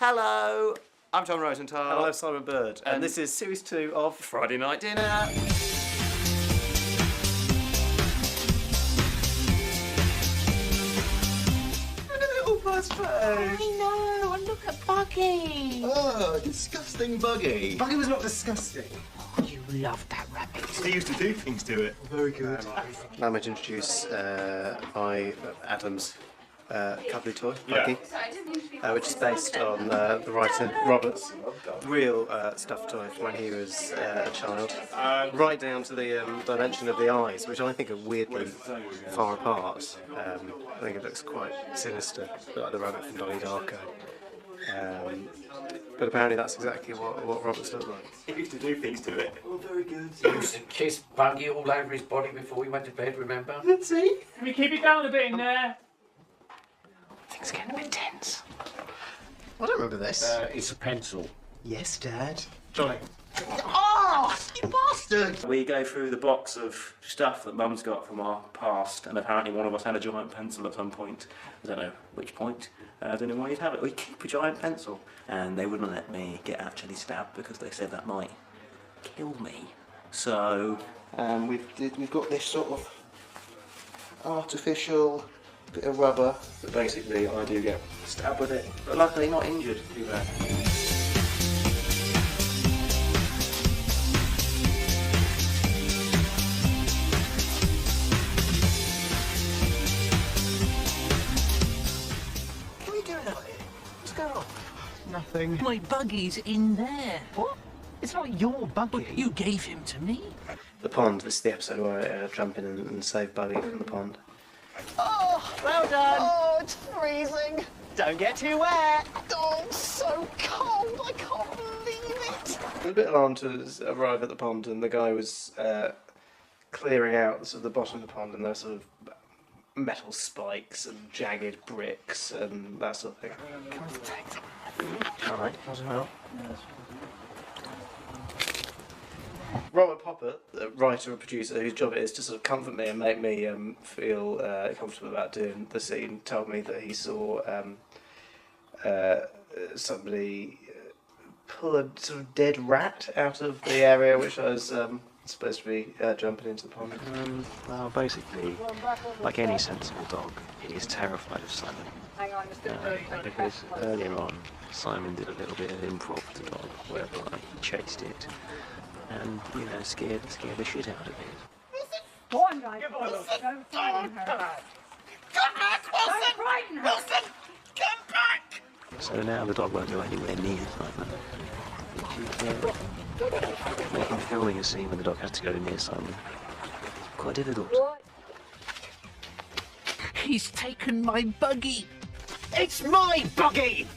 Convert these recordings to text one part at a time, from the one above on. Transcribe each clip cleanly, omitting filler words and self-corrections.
Hello, I'm John Rosenthal. Hello, I'm Simon Bird, and this is series 2 of Friday Night Dinner. A little buzz I know, and look at Bucky. Oh, disgusting Buggy. Bucky was not disgusting. You love that rabbit. He used to do things to it. Very good. Now I'm going to introduce Adam's cuddly toy, Bucky, which is based on the writer Robert's real stuffed toy from when he was a child, right down to the dimension of the eyes, which I think are weirdly far apart. I think it looks quite sinister, like the rabbit from Donnie Darko. But apparently that's exactly what Roberts looked like. He used to do things to it. Oh, very good. He used to kiss Bucky all over his body before he went to bed, remember? Let's see. Can we keep it down a bit in there? Things getting a bit tense. I don't remember this. It's a pencil. Yes, Dad. Johnny. Oh, you bastard! We go through the box of stuff that Mum's got from our past, and apparently one of us had a giant pencil at some point. I don't know which point. I don't know why you'd have it. We keep a giant pencil, and they wouldn't let me get actually stabbed because they said that might kill me. So we've got this sort of artificial bit of rubber, but basically I do get stabbed with it, but luckily not injured too bad. What are you doing out here? What's going on? Nothing. My Buggy's in there. What? It's not your Buggy. You gave him to me. The pond. This is the episode where I jump in and save Buggy from the pond. Oh, well done. Oh, it's freezing. Don't get too wet. Oh, it's so cold. I can't believe it. I was a bit alarmed to arrive at the pond, and the guy was clearing out sort of the bottom of the pond, and there were sort of metal spikes and jagged bricks and that sort of thing. Alright, as well. Robert Popper, the writer and producer whose job it is to sort of comfort me and make me feel comfortable about doing the scene, told me that he saw somebody pull a sort of dead rat out of the area which I was supposed to be jumping into the pond. Well, basically, like any sensible dog, he is terrified of Simon. Hang on, Mr. Because earlier on, Simon did a little bit of improv with the dog, whereby he chased it and, you know, scared the shit out of it. Go on, right. Don't frighten her. Come back, Wilson! Don't frighten her. Wilson, come back! So now the dog won't go anywhere near Simon. Making filming a scene when the dog has to go near Simon quite difficult. He's taken my Buggy. It's my Buggy!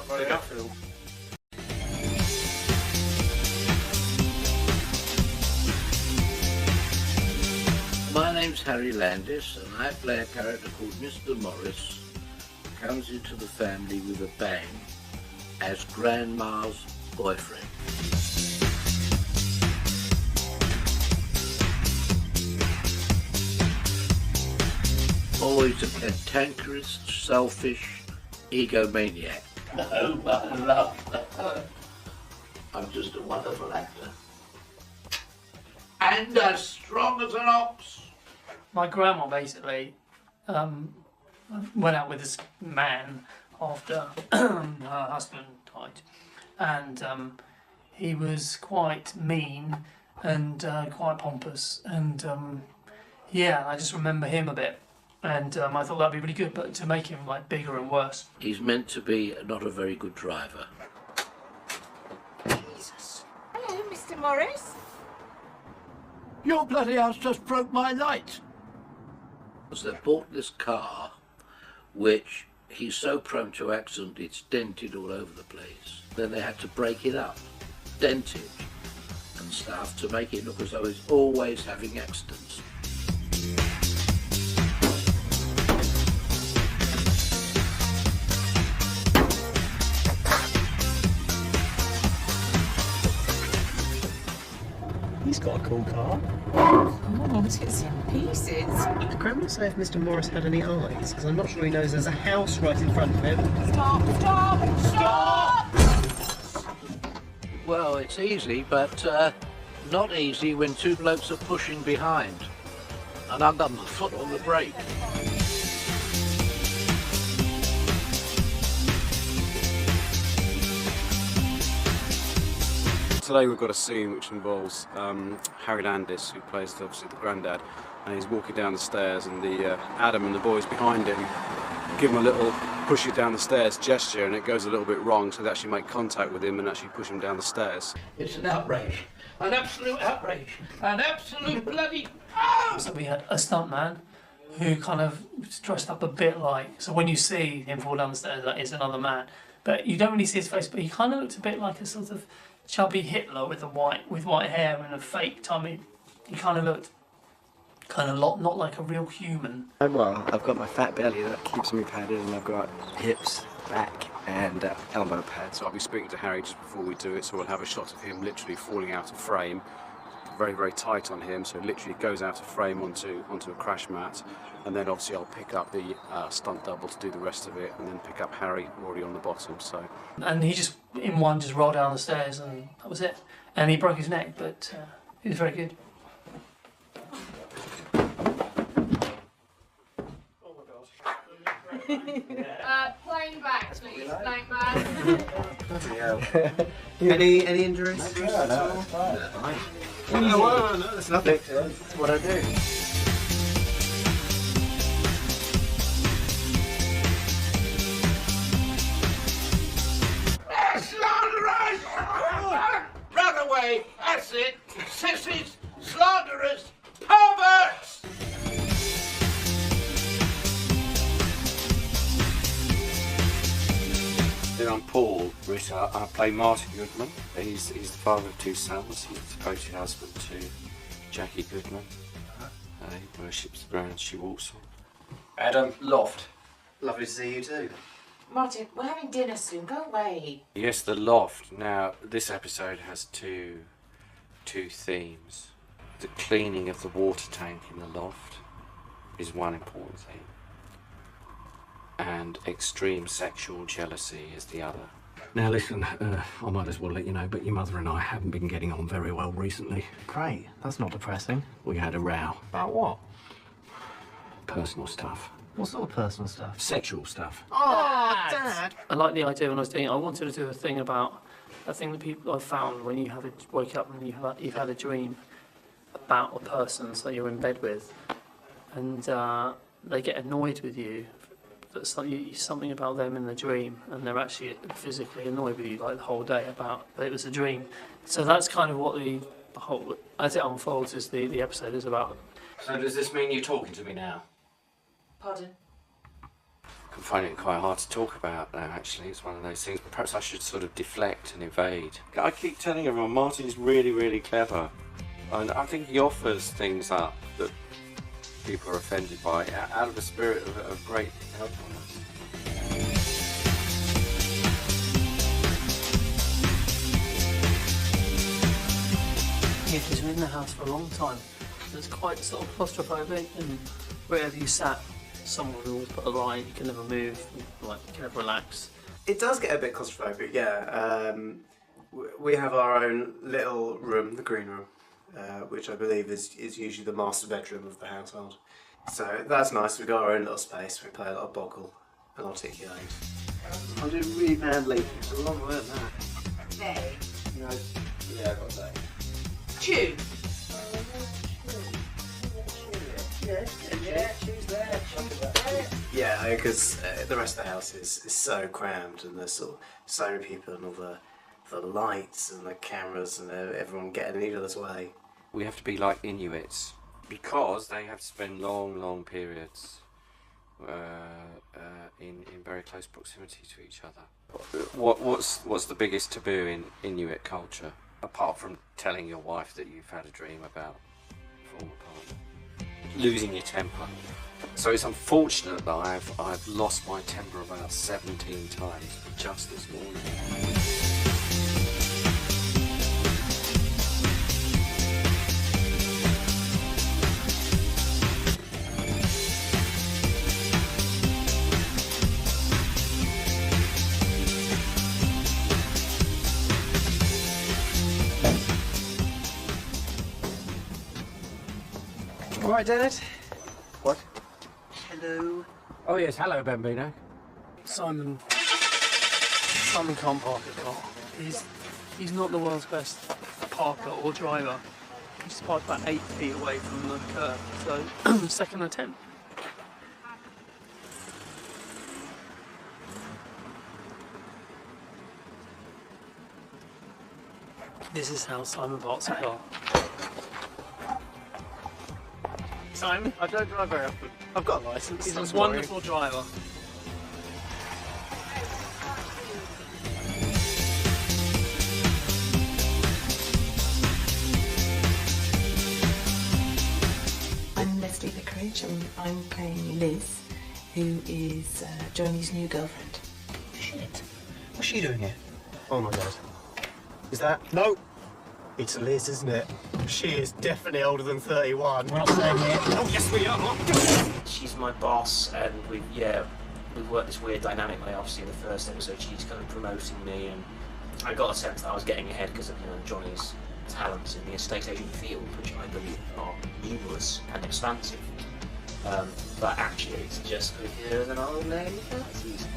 Running up. My name's Harry Landis, and I play a character called Mr. Morris, who comes into the family with a bang as Grandma's boyfriend. Always a cantankerous, selfish egomaniac. No, my love. I'm just a wonderful actor. And as strong as an ox. My grandma basically went out with this man after her husband died, and he was quite mean and quite pompous, and yeah, I just remember him a bit, and I thought that'd be really good, but to make him like bigger and worse. He's meant to be not a very good driver. Jesus. Hello, Mr. Morris. Your bloody house just broke my light. They bought this car, which he's so prone to accident, it's dented all over the place. Then they had to break it up, dent it and stuff to make it look as though he's always having accidents. He's got a cool car. Oh, it's in pieces. The criminal say if Mr. Morris had any eyes, because I'm not sure he knows there's a house right in front of him. Stop! Stop! Stop! Well, it's easy, but not easy when two blokes are pushing behind. And I've got my foot on the brake. Today we've got a scene which involves Harry Landis, who plays obviously the granddad, and he's walking down the stairs, and Adam and the boys behind him give him a little push it down the stairs gesture, and it goes a little bit wrong, so they actually make contact with him and actually push him down the stairs. It's an outrage. An absolute outrage. An absolute bloody... So we had a stunt man who kind of dressed up a bit like, so when you see him fall down the stairs, that is another man. But you don't really see his face, but he kind of looked a bit like a sort of chubby Hitler with white hair and a fake tummy. He kind of looked not like a real human. Well, I've got my fat belly that keeps me padded, and I've got hips, back, and elbow pads. So I'll be speaking to Harry just before we do it, so we'll have a shot of him literally falling out of frame. Very, very tight on him, so it literally goes out of frame onto a crash mat, and then obviously I'll pick up the stunt double to do the rest of it, and then pick up Harry already on the bottom. So. And he just rolled down the stairs, and that was it. And he broke his neck, but he was very good. Plane back, please. Plane back. Any injuries? No, that's nothing. That's what I do. Slanderers! Run away! That's it! Sissies! Slanderers! Perverts! I'm Paul Ritter. I play Martin Goodman. He's the father of two sons. He's the devoted husband to Jackie Goodman. He worships the ground she walks on. Adam Loft. Lovely to see you too. Martin, we're having dinner soon. Go away. Yes, the loft. Now, this episode has two themes. The cleaning of the water tank in the loft is one important theme, and extreme sexual jealousy is the other. Now listen, I might as well let you know, but your mother and I haven't been getting on very well recently. Great, that's not depressing. We had a row. About what? Personal stuff. What sort of personal stuff? Sexual stuff. Oh, Dad! I like the idea when I was doing it. I wanted to do a thing that people have found when you wake up and you've had a dream about a person that you're in bed with, and they get annoyed with you. That's something about them in the dream, and they're actually physically annoyed with you like the whole day but it was a dream. So that's kind of what the whole, as it unfolds, is the episode is about. So does this mean you're talking to me now? Pardon? I'm finding it quite hard to talk about now, actually. It's one of those things. Perhaps I should sort of deflect and evade. I keep telling everyone Martin's really, really clever. And I think he offers things up that people are offended by out of a spirit of great helpfulness. Yeah, because you're in the house for a long time. It's quite sort of claustrophobic, and wherever you sat, someone would always put a line. You can never move, you can never relax. It does get a bit claustrophobic, yeah. We have our own little room, the green room, which I believe is usually the master bedroom of the household. So that's nice. We've got our own little space. We play a lot of boggle and articulate. I'm doing really badly. It's a long word that. They. No. Yeah, I've got that. Chew. Yeah, because the rest of the house is so crammed, and there's so many people, and all the lights and the cameras and everyone getting in each other's way. We have to be like Inuits because they have to spend long periods in very close proximity to each other. What's the biggest taboo in Inuit culture, apart from telling your wife that you've had a dream about a former partner? Losing your temper. So it's unfortunate that I've lost my temper about 17 times just this morning. All right, Dennis. What? Hello. Oh yes, hello, Bambino. Simon can't park a car. He's not the world's best parker or driver. He's parked about 8 feet away from the curb, so second attempt. This is how Simon parks a car. Simon? I don't drive very often. I've got a licence. He's a wonderful driver. I'm Leslie Vicarage and I'm playing Liz, who is Johnny's new girlfriend. Shit. What's she doing here? Oh my god. Is that? No. It's Liz, isn't it? She is definitely older than 31. We're not saying it. Oh, yes, we are. She's my boss, and we've worked this weird dynamic way. Obviously, in the first episode, she's kind of promoting me, and I got a sense that I was getting ahead because of Johnny's talents in the estate agent field, which I believe are numerous and expansive. But actually, it's just because an old lady fancies me.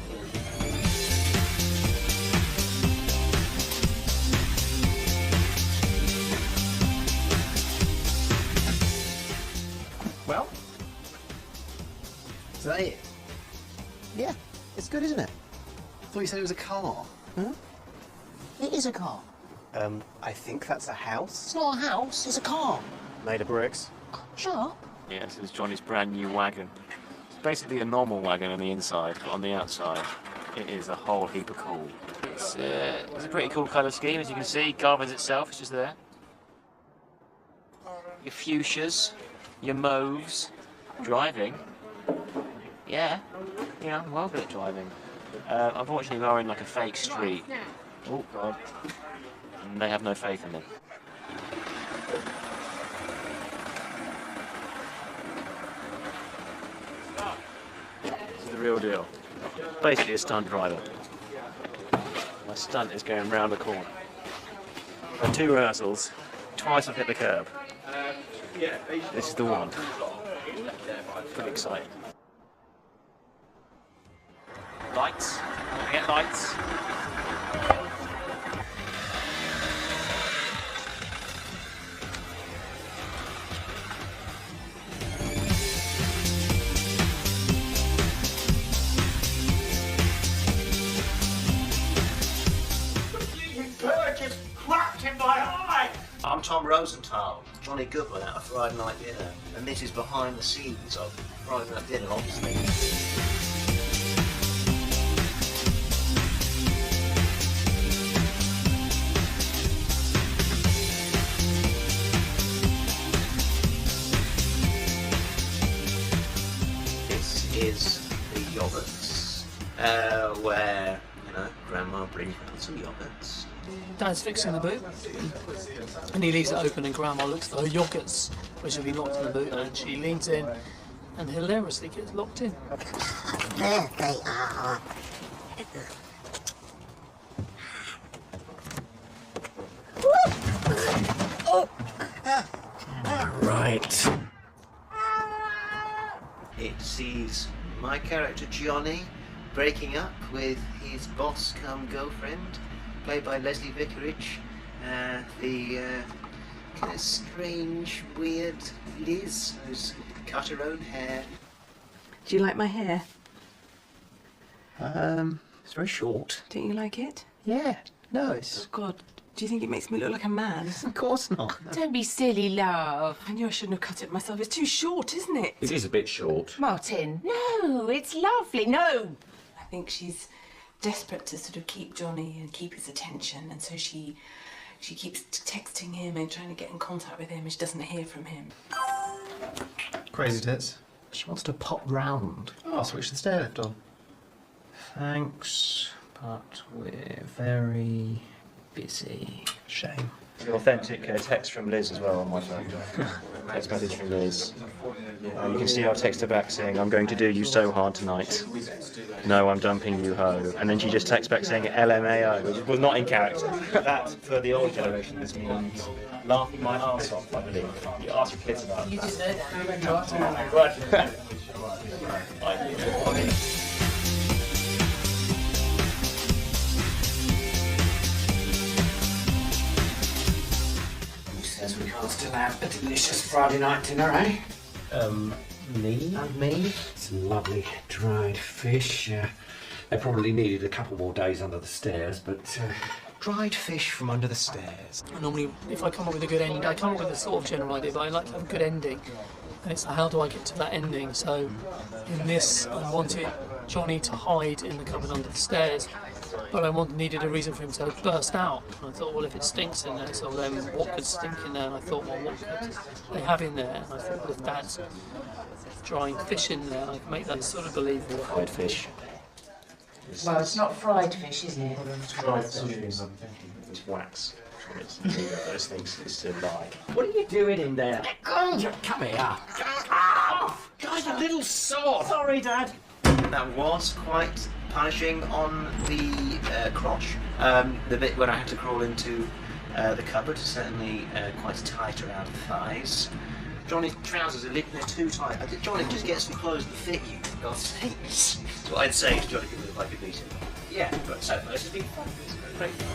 Well, is that it? Yeah, it's good, isn't it? I thought you said it was a car. Huh? It is a car. I think that's a house. It's not a house, it's a car. Made of bricks. Shut up. Yeah, this is Johnny's brand new wagon. It's basically a normal wagon on the inside, but on the outside, it is a whole heap of cool. It's a pretty cool colour scheme, as you can see. Garbage itself is just there. Your fuchsias, your mauves, driving. Yeah, I'm well good at driving. Unfortunately, we are in like a fake street. Oh god. And they have no faith in me. This is the real deal. Basically a stunt driver. My stunt is going round the corner. I've had 2 rehearsals, twice I've hit the curb. This is the one. Pretty exciting. Lights. I get lights. I'm Tom Rosenthal, Johnny Goodman at a Friday night dinner, and this is behind the scenes of Friday night dinner, obviously. This is the yogurts, where, Grandma brings out some yogurts. Dad's fixing the boot, and he leaves it open, and Grandma looks for her yogurts, which have been locked in the boot, and she leans in and hilariously gets locked in. There they are. Right. It sees my character Johnny breaking up with his boss cum girlfriend, played by Leslie Vicarage, the kind of strange, weird Liz, who's cut her own hair. Do you like my hair? It's very short. Don't you like it? Yeah. No, it's... Oh God, do you think it makes me look like a man? Of course not. Don't be silly, love. I knew I shouldn't have cut it myself. It's too short, isn't it? It is a bit short. Martin, no, it's lovely. No. I think she's desperate to sort of keep Johnny and keep his attention, and so she keeps texting him and trying to get in contact with him, and she doesn't hear from him. Crazy tits. She wants to pop round. Oh, I'll switch the stair lift on. Thanks, but we're very busy. Shame. The authentic text from Liz as well on my phone. Text message from Liz. You can see I've texted her back saying, I'm going to do you so hard tonight. No, I'm dumping you, ho. And then she just texts back saying LMAO, which was not in character. That, for the older generation, this means laughing my arse off, I believe. You ask your kids about that. You just heard that. Who says we can't still have a delicious Friday night dinner, eh? Me? And me? Some lovely dried fish. They probably needed a couple more days under the stairs, but... Dried fish from under the stairs. Normally, if I come up with a good ending, I come up with a sort of general idea, but I like to have a good ending. And it's like, how do I get to that ending? So, in this, I wanted Johnny to hide in the cupboard under the stairs, but I needed a reason for him to burst out. And I thought, well, if it stinks in there, so then what could stink in there? And I thought, well, what could they have in there? And I thought, well, if Dad's drying fish in there, I can make that sort of believable. Fried fish. Well, it's not fried fish, is it? Fried fish. It's wax. Those things is to lie. What are you doing in there? Come here. Guys, a little sore. Sorry, Dad. That was quite punishing on the crotch. The bit when I had to crawl into the cupboard, certainly quite tight around the thighs. Johnny's trousers are they're too tight. Johnny, just get some clothes that fit you, for God's sakes. That's what I'd say to Johnny if I could beat him. Yeah, but so far it's been fun. It's great fun.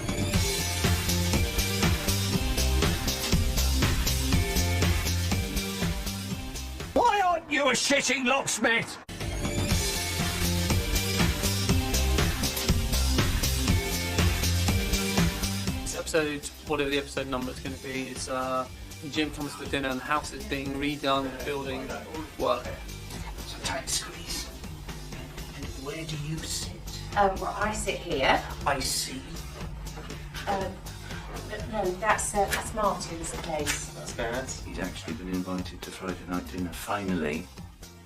Why aren't you a shitting locksmith? This episode, whatever the episode number is going to be, is Jim comes for dinner and the house is being redone, the building work. It's a tight squeeze. And where do you sit? Well, I sit here. I see. No, that's Martin's place. That's bad. He's actually been invited to Friday night dinner, finally.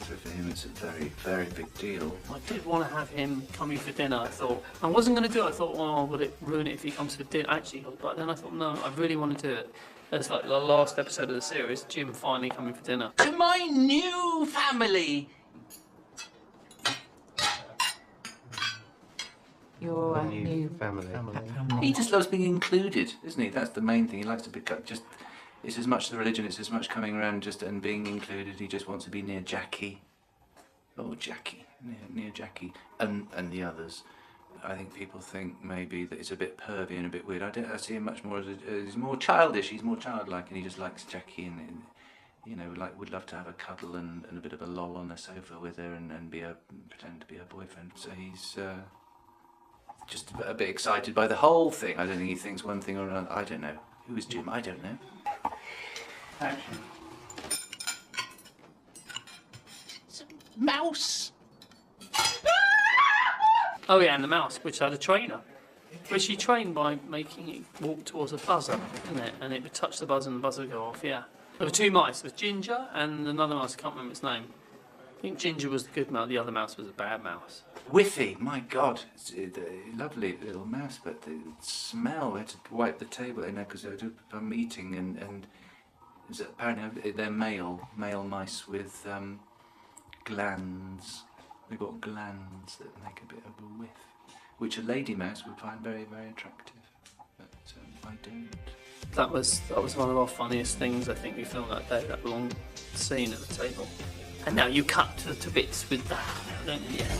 So for him it's a very, very big deal. I did want to have him coming for dinner. I thought I wasn't going to do it. I thought, well, would it ruin it if he comes for dinner? Actually, but then I thought, no, I really want to do it. It's like the last episode of the series, Jim finally coming for dinner. To my new family. Your new family. He just loves being included, isn't he? That's the main thing. He likes to be just. It's as much the religion. It's as much coming around just and being included. He just wants to be near Jackie. Oh, Jackie, near Jackie, and the others. I think people think maybe that it's a bit pervy and a bit weird. I see him much more as he's more childish. He's more childlike, and he just likes Jackie and you know, like would love to have a cuddle and a bit of a loll on the sofa with her and pretend to be her boyfriend. So he's. Just a bit excited by the whole thing. I don't think he thinks one thing or another. I don't know. Who is Jim? I don't know. Action. It's a mouse. Oh yeah, and the mouse, which had a trainer, which he trained by making it walk towards a buzzer, didn't it? And it would touch the buzzer and the buzzer would go off. Yeah. There were two mice. There was Ginger and another mouse. I can't remember its name. I think Ginger was the good mouse. The other mouse was a bad mouse. Whiffy, my God, it's a lovely little mouse, but the smell. We had to wipe the table, you know, because I'm eating, and apparently they're male mice with glands. They've got glands that make a bit of a whiff, which a lady mouse would find very, very attractive, but I don't. That was one of our funniest things I think we filmed that day. That long scene at the table. And now you cut to bits with that, don't you? Yeah.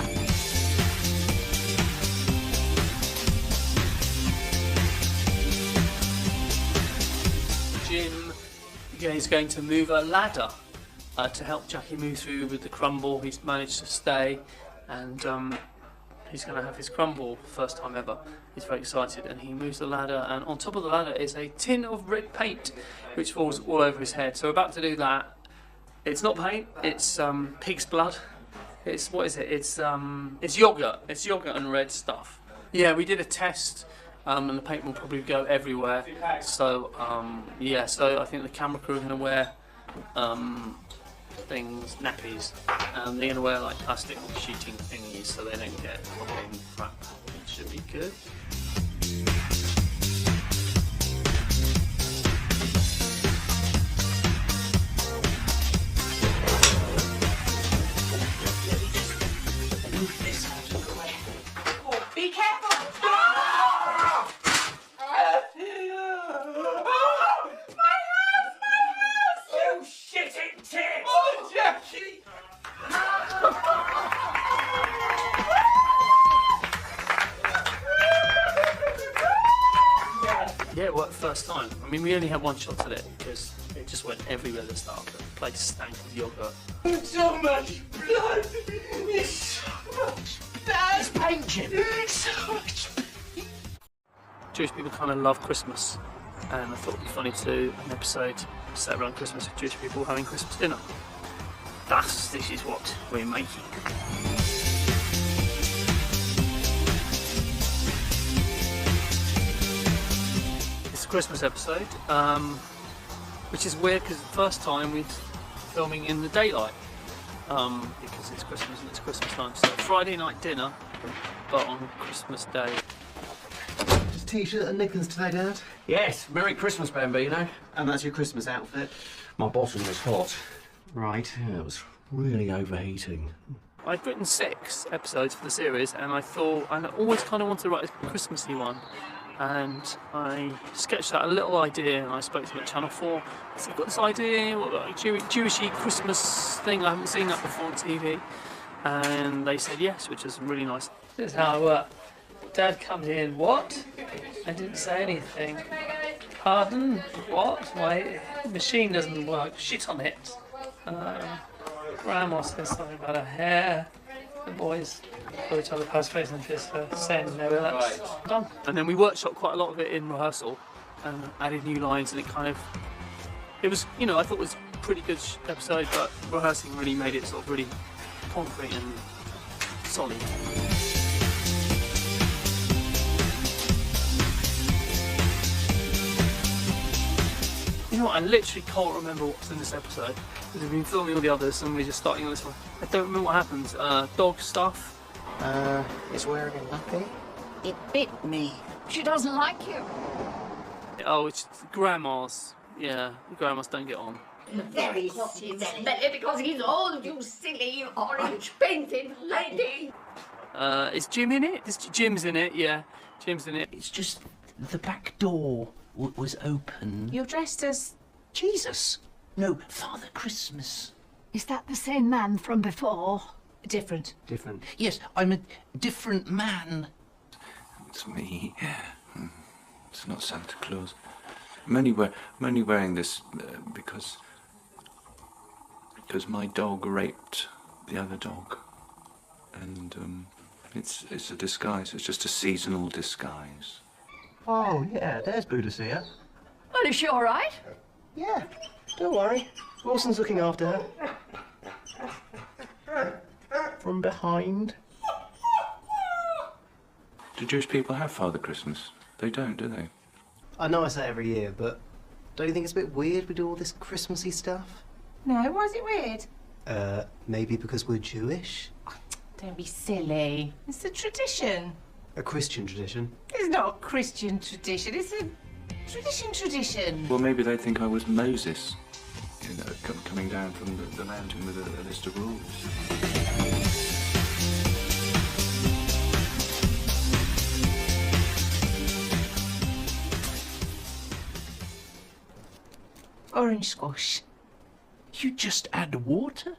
Jim is going to move a ladder to help Jackie move through with the crumble. He's managed to stay, and he's going to have his crumble first time ever. He's very excited, and he moves the ladder, and on top of the ladder is a tin of red paint, which falls all over his head. So we're about to do that. It's not paint. It's pig's blood. It's what is it? It's yogurt. It's yogurt and red stuff. Yeah, we did a test, and the paint will probably go everywhere. So yeah, so I think the camera crew are going to wear nappies, and they're going to wear like plastic sheeting thingies so they don't get fucking crap. It should be good. first time. I mean, we only had one shot at it because it just went everywhere at the start. The place stank of yogurt. So much blood! It's so much blood! It's paint, Jim! It's so much paint! Jewish people kind of love Christmas, and I thought it'd be funny to do an episode set around Christmas with Jewish people having Christmas dinner. This is what we're making. It's a Christmas episode, which is weird because the first time we're filming in the daylight, because it's Christmas and it's Christmas time. So Friday night dinner, but on Christmas Day. Just T-shirt and knickers today, Dad? Yes, Merry Christmas, Bambino. And that's your Christmas outfit? My bottom was hot. Right. Yeah, it was really overheating. I'd written 6 episodes for the series, and I thought, and I always kind of wanted to write a Christmassy one. And I sketched out a little idea, and I spoke to them at Channel 4. I said, I've got this idea, like Jewishy Christmas thing, I haven't seen that before on TV. And they said yes, which is really nice. This is how it worked. Dad comes in, what? I didn't say anything. Pardon? What? My machine doesn't work. Shit on it. Grandma says something about her hair. The boys put each other post face and fist for saying no, that's done. And then we workshopped quite a lot of it in rehearsal and added new lines, and it was, you know, I thought it was a pretty good episode, but rehearsing really made it sort of really concrete and solid. You know what, I literally can't remember what's in this episode because we've been filming all the others and we're just starting on this one. I don't remember what happens. Dog stuff. He's wearing a nappy. It bit me. She doesn't like you. Oh, it's grandmas. Yeah, grandmas don't get on. Very smelly because he's old, you silly orange painted lady. Is Jim in it? Jim's in it, yeah. Jim's in it. It's just the back door was open. You're dressed as Jesus. No, Father Christmas. Is that the same man from before? Different. Different. Yes, I'm a different man. It's me. It's not Santa Claus. I'm only wearing this because my dog raped the other dog, and it's a disguise. It's just a seasonal disguise. Oh, yeah, there's Boudicca. Well, is she all right? Yeah, don't worry. Wilson's looking after her. From behind. Do Jewish people have Father Christmas? They don't, do they? I know I say it every year, but don't you think it's a bit weird we do all this Christmassy stuff? No, why is it weird? Maybe because we're Jewish? Don't be silly. It's a tradition. A Christian tradition? It's not a Christian tradition, it's a tradition. Well, maybe they think I was Moses, you know, coming down from the mountain with a list of rules. Orange squash. You just add water?